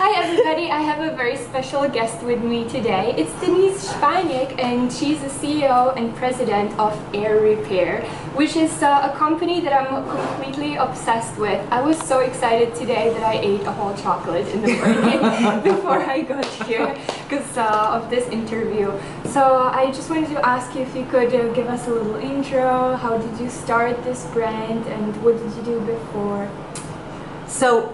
Hi everybody, I have a very special guest with me today. It's Denise Spaniak, and she's the CEO and president of Air Repair, which is a company that I'm completely obsessed with. I was so excited today that I ate a whole chocolate in the morning before I got here because of this interview. So I just wanted to ask you if you could give us a little intro. How did you start this brand and what did you do before? So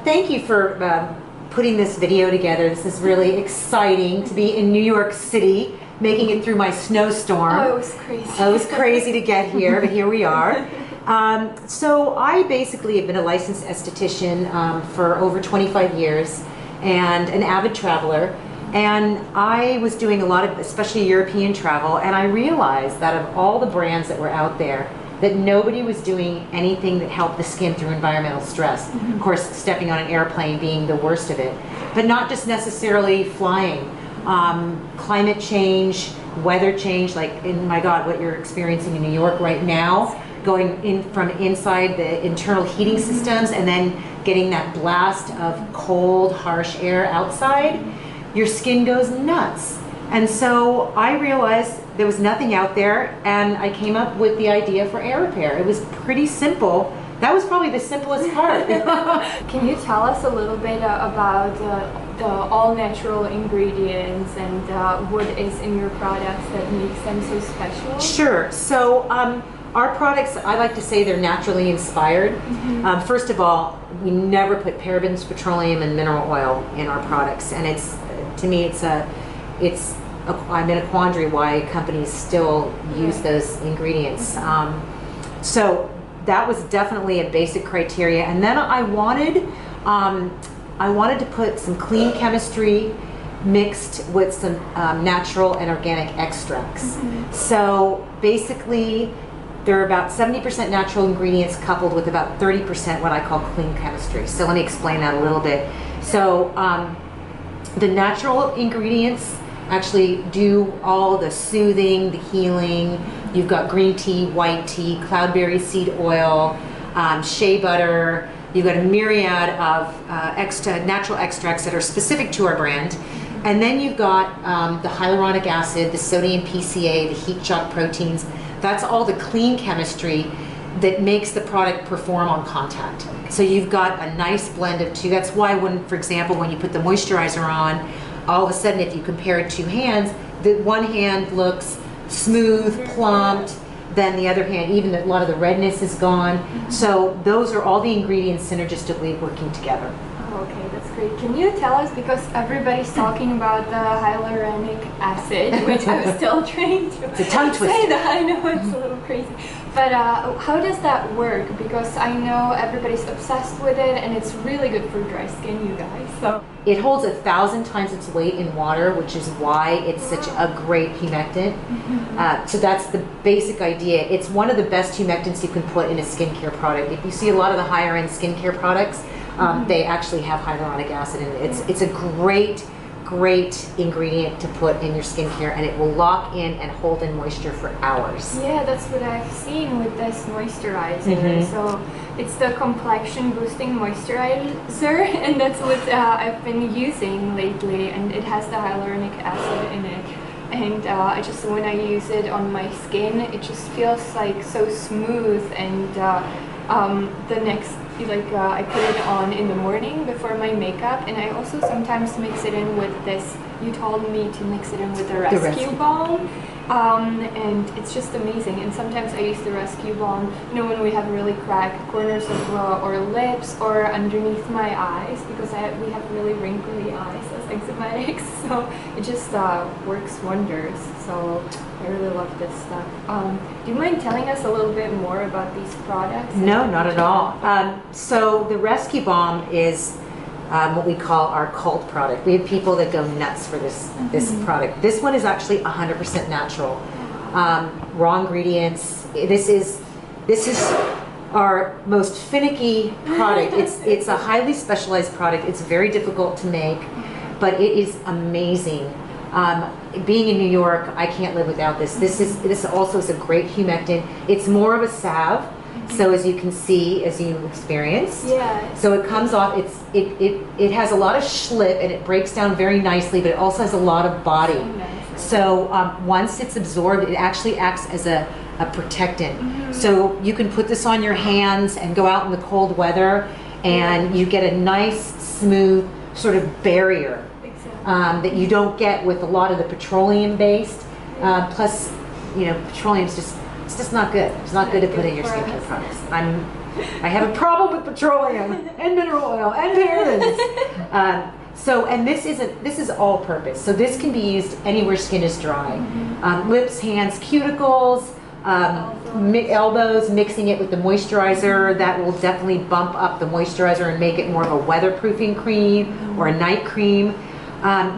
thank you for putting this video together. This is really exciting to be in New York City, making it through my snowstorm. Oh, it was crazy. It was crazy to get here, but here we are. So I basically have been a licensed esthetician for over 25 years and an avid traveler. And I was doing a lot of, especially European travel, and I realized that of all the brands that were out there, that nobody was doing anything that helped the skin through environmental stress. Of course, stepping on an airplane being the worst of it, but not just necessarily flying. Climate change, weather change, like, my God, what you're experiencing in New York right now, going in from inside the internal heating systems and then getting that blast of cold, harsh air outside, your skin goes nuts. And so I realized there was nothing out there, and I came up with the idea for Air Repair. It was pretty simple. That was probably the simplest part. Can you tell us a little bit about the all-natural ingredients and what is in your products that makes them so special? Sure. So our products, I like to say they're naturally inspired. First of all, we never put parabens, petroleum, and mineral oil in our products, and it's, to me, I'm in a quandary why companies still use those ingredients. So that was definitely a basic criteria. And then I wanted to put some clean chemistry mixed with some natural and organic extracts. So basically, there are about 70% natural ingredients coupled with about 30% what I call clean chemistry. So let me explain that a little bit. So the natural ingredients actually do all the soothing, the healing. You've got green tea, white tea, cloudberry seed oil, shea butter. You've got a myriad of natural extracts that are specific to our brand. And then you've got the hyaluronic acid, the sodium PCA, the heat shock proteins. That's all the clean chemistry that makes the product perform on contact. So you've got a nice blend of two. That's why when, for example, when you put the moisturizer on, all of a sudden, if you compare two hands, the one hand looks smooth, plumped, then the other hand, even a lot of the redness is gone. So those are all the ingredients synergistically working together. Okay, that's great. Can you tell us, because everybody's talking about the hyaluronic acid, which I'm still trying to It's a tongue twister. say that. I know it's a little crazy. But how does that work? Because I know everybody's obsessed with it, and it's really good for dry skin, you guys. So it holds 1,000 times its weight in water, which is why it's such a great humectant. So that's the basic idea. It's one of the best humectants you can put in a skincare product. If you see a lot of the higher end skincare products, they actually have hyaluronic acid in it. It's a great ingredient to put in your skincare, and it will lock in and hold in moisture for hours. yeah, that's what I've seen with this moisturizer. So it's the complexion boosting moisturizer, and that's what I've been using lately, and it has the hyaluronic acid in it. And when I use it on my skin, it just feels like so smooth, and the next, I put it on in the morning before my makeup, and I also sometimes mix it in with this. You told me to mix it in with the Rescue Balm, and it's just amazing. And sometimes I use the Rescue Balm, when we have really cracked corners of our lips or underneath my eyes, because we have really wrinkly eyes as eczematics, so it just works wonders. So I really love this stuff. Do you mind telling us a little bit more about these products? No, not at all. So the Rescue Balm is what we call our cult product. We have people that go nuts for this product. This one is actually 100% natural, raw ingredients. This is our most finicky product. It's a highly specialized product. It's very difficult to make, but it is amazing. Being in New York, I can't live without this. This also is a great humectant. It's more of a salve. So as you can see, as you experienced, Yeah. so it comes off. It has a lot of schlip and it breaks down very nicely, but it also has a lot of body. So nice. So once it's absorbed, it actually acts as a protectant. So you can put this on your hands and go out in the cold weather, and you get a nice, smooth sort of barrier that you don't get with a lot of the petroleum-based. Plus, you know, petroleum's it's just not good. It's not good to put in your skincare products. I have a problem with petroleum and mineral oil and parabens. And this is all purpose. So this can be used anywhere skin is dry. Lips, hands, cuticles, elbows, mixing it with the moisturizer. That will definitely bump up the moisturizer and make it more of a weatherproofing cream or a night cream.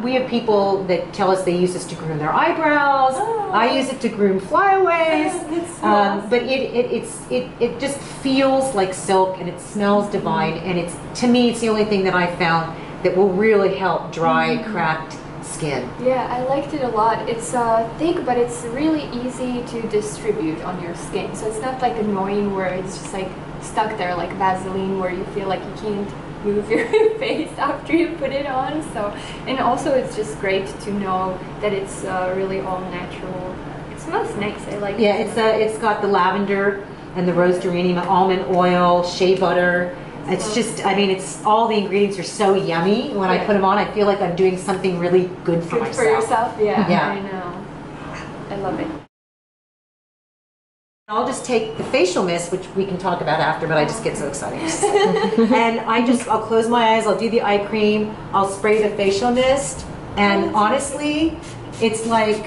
We have people that tell us they use this to groom their eyebrows. I use it to groom flyaways. But it just feels like silk, and it smells divine. And to me, it's the only thing that I found that will really help dry, cracked skin. Yeah, I liked it a lot. It's thick, but it's really easy to distribute on your skin. So it's not like annoying where it's just like stuck there like Vaseline, where you feel like you can't move your face after you put it on. So, and also it's just great to know that it's really all natural. It smells nice. I like it. Yeah, it's got the lavender and the rose geranium, almond oil, shea butter. It's just, I mean, it's all the ingredients are so yummy. When I put them on, I feel like I'm doing something really good for myself. For yourself, yeah. Yeah. I know. I love it. I'll just take the facial mist, which we can talk about after, but I just get so excited. And I'll close my eyes, I'll do the eye cream, I'll spray the facial mist, and honestly, it's like,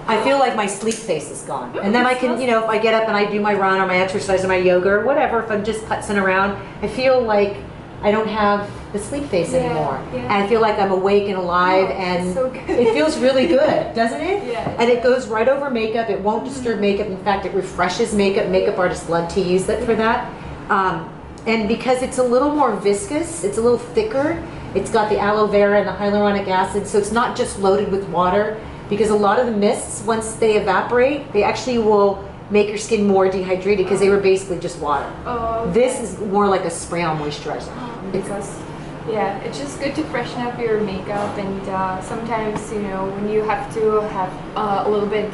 I feel like my sleep face is gone. And then I can, you know, if I get up and I do my run or my exercise or my yoga or whatever, if I'm just putzing around, I feel like I don't have the sleep face anymore. Yeah. And I feel like I'm awake and alive, and so good. it feels really good, doesn't it? Yeah. And it goes right over makeup. It won't disturb makeup. In fact, it refreshes makeup. Makeup artists love to use it for that. And because it's a little more viscous, it's a little thicker, it's got the aloe vera and the hyaluronic acid, so it's not just loaded with water. Because a lot of the mists, once they evaporate, they actually will make your skin more dehydrated because they were basically just water. Oh, okay. This is more like a spray-on moisturizer. Because yeah, it's just good to freshen up your makeup, and sometimes, you know, when you have to have a little bit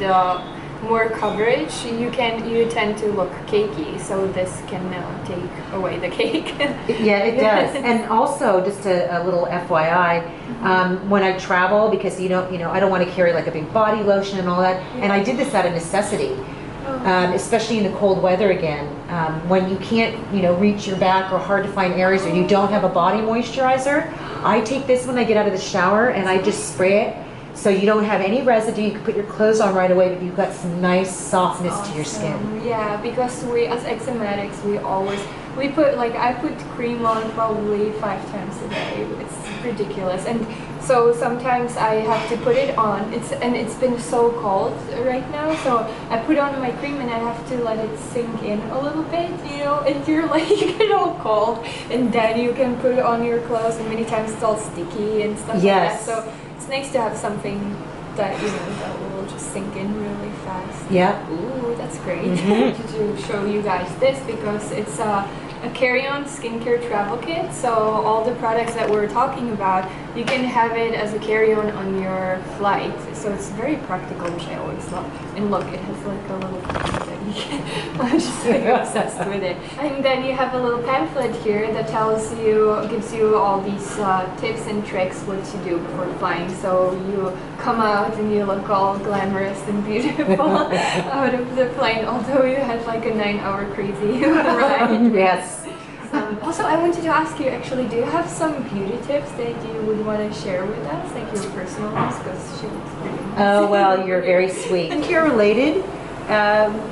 more coverage, you tend to look cakey, so this can take away the cake. Yeah, it does. And also, just a little FYI, when I travel, because I don't want to carry like a big body lotion and all that, and I did this out of necessity. Especially in the cold weather again, when you can't, reach your back or hard to find areas, or you don't have a body moisturizer, I take this when I get out of the shower and I just spray it, so you don't have any residue. You can put your clothes on right away, but you've got some nice softness to your skin. Yeah, because we as eczematics, we put, like, I put cream on probably 5 times a day. It's ridiculous. And so sometimes I have to put it on. It's been so cold right now, so I put on my cream and I have to let it sink in a little bit, and you're like, you get all cold, and then you can put it on your clothes, and many times it's all sticky and stuff like that. So it's nice to have something that that will just sink in really fast. Yeah. Ooh, that's great. To show you guys this, because it's a carry-on skincare travel kit. So all the products that we're talking about, you can have it as a carry-on on your flight. So it's very practical, which I always love. And look, it has like a little that you can. I'm just like obsessed with it. And then you have a little pamphlet here that gives you all these tips and tricks what to do before flying. So you come out and you look all glamorous and beautiful out of the plane, although you had like a 9-hour crazy ride. Yes. Also, I wanted to ask you, actually, do you have some beauty tips that you would want to share with us, like your personal ones, because she looks pretty nice. Oh, well, you're very sweet. And you're related.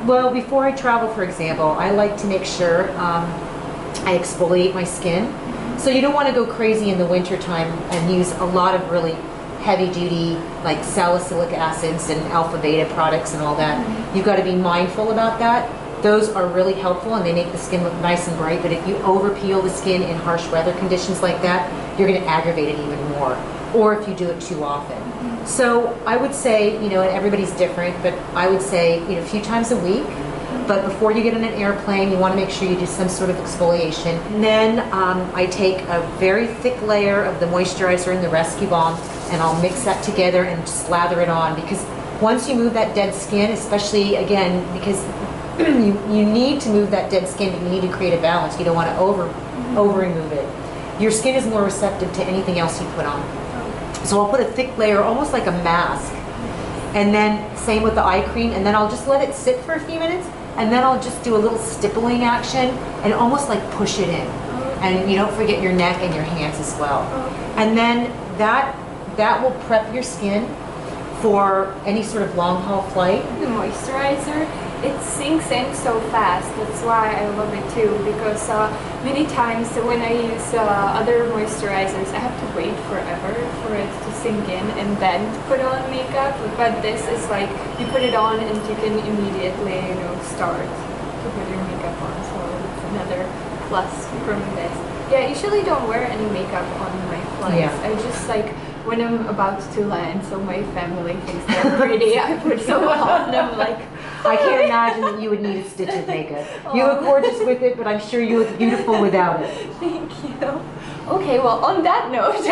Well, before I travel, for example, I like to make sure I exfoliate my skin. So you don't want to go crazy in the wintertime and use a lot of really heavy-duty, like salicylic acids and alpha-beta products and all that. You've got to be mindful about that. Those are really helpful, and they make the skin look nice and bright, but if you over-peel the skin in harsh weather conditions like that, you're going to aggravate it even more, or if you do it too often. So I would say, and everybody's different, but I would say, a few times a week, But before you get on an airplane, you want to make sure you do some sort of exfoliation. And then I take a very thick layer of the moisturizer and the Rescue Balm, and I'll mix that together and just lather it on, because once you move that dead skin, especially again, because you need to move that dead skin, but you need to create a balance. You don't want to over remove it. Your skin is more receptive to anything else you put on. So I'll put a thick layer, almost like a mask. And then same with the eye cream, and then I'll just let it sit for a few minutes, and then I'll just do a little stippling action and almost like push it in. And you don't forget your neck and your hands as well. And then that will prep your skin for any sort of long haul flight. The moisturizer, it sinks in so fast. That's why I love it too, because many times when I use other moisturizers, I have to wait forever for it to sink in and then put on makeup. But this is like, you put it on and you can immediately, start to put your makeup on. So it's another plus from this. Yeah, I usually don't wear any makeup on my flights. Yeah. I just like, when I'm about to land, so my family thinks they're pretty, I put some on and I'm like, I can't imagine that you would need a stitch of makeup. You look gorgeous with it, but I'm sure you look beautiful without it. Thank you. Okay, well, on that note,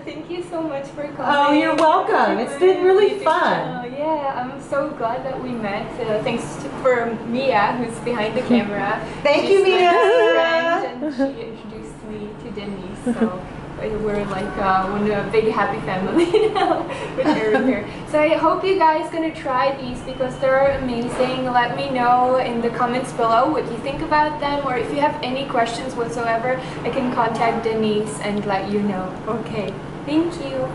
thank you so much for coming. Oh, you're welcome. It's been really fun. Yeah, I'm so glad that we met. Thanks for Mia, who's behind the camera. Thank you, She's Mia. my friend, and she introduced me to Denise. So we're like one big happy family now with Erin here. So I hope you guys gonna try these because they're amazing. Let me know in the comments below what you think about them, or if you have any questions whatsoever, I can contact Denise and let you know. Okay, thank you.